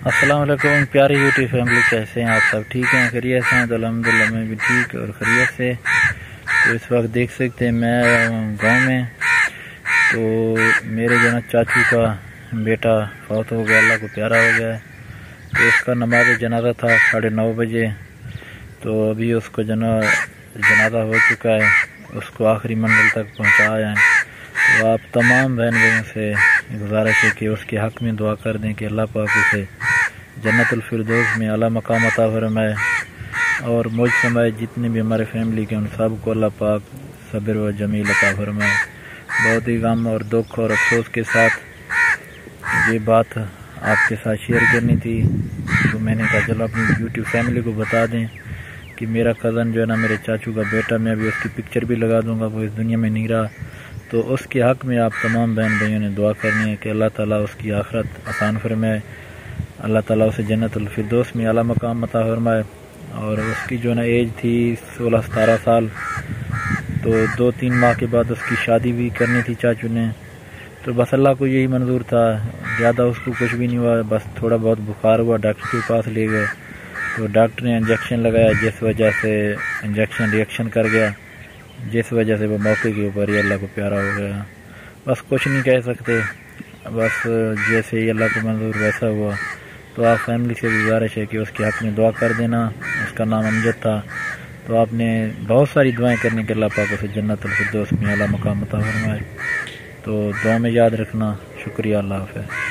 السلام علیکم پیاری یوٹیوب فیملی، کیسے ہیں آپ؟ سب ٹھیک ہیں، خیریت سے ہیں؟ تو الحمدللہ میں بھی ٹھیک اور خیریت سے۔ تو اس وقت دیکھ سکتے ہیں میں گاؤں میں، تو میرے جو نا چاچو کا بیٹا فوت ہو گیا، اللہ کو پیارا ہو گیا۔ تو اس کا نماز جنازہ تھا 9:30 بجے، تو ابھی اس کو جنازہ ہو چکا ہے، اس کو آخری منزل تک پہنچایا ہے۔ تو آپ تمام بہن بھائیوں سے گزارش ہے کہ اس کے حق میں دعا کر دیں کہ اللہ پاک اسے جنت الفردوس میں اعلیٰ مقام عطا فرمائے، اور مجھ سمائے جتنے بھی ہمارے فیملی کے ان سب کو اللہ پاک صبر و جمیل عطا فرمائے۔ بہت ہی غم اور دکھ اور افسوس کے ساتھ یہ بات آپ کے ساتھ شیئر کرنی تھی، تو میں نے کہا چلو اپنی یوٹیوب فیملی کو بتا دیں کہ میرا کزن جو ہے نا، میرے چاچو کا بیٹا، میں ابھی اس کی پکچر بھی لگا دوں گا، وہ اس دنیا میں نہیں رہا۔ تو اس کے حق میں آپ تمام بہن بھائیوں نے دعا کرنی ہے کہ اللہ تعالیٰ اس کی آخرت آسان فرمائے، اللہ تعالیٰ اسے جنت الفردوس میں اعلیٰ مقام عطا فرمائے۔ اور اس کی جو نا ایج تھی 16-17 سال، تو 2-3 ماہ کے بعد اس کی شادی بھی کرنی تھی چاچو نے۔ تو بس اللہ کو یہی منظور تھا، زیادہ اس کو کچھ بھی نہیں ہوا، بس تھوڑا بہت بخار ہوا، ڈاکٹر کے پاس لے گئے، تو ڈاکٹر نے انجیکشن لگایا، جس وجہ سے انجیکشن ریئیکشن کر گیا، جس وجہ سے وہ موقع کے اوپر ہی اللہ کو پیارا ہو گیا۔ بس کچھ نہیں کہہ سکتے، بس جیسے ہی اللہ کو منظور ویسا ہوا۔ تو آپ فیملی سے گزارش ہے کہ اس کے حق میں دعا کر دینا۔ اس کا نام امجد تھا، تو آپ نے بہت ساری دعائیں کرنے کے اللہ پاک اسے جنت الفردوس میں اعلیٰ مقام عطا فرمائے۔ تو دعا میں یاد رکھنا، شکریہ، اللہ حافظ۔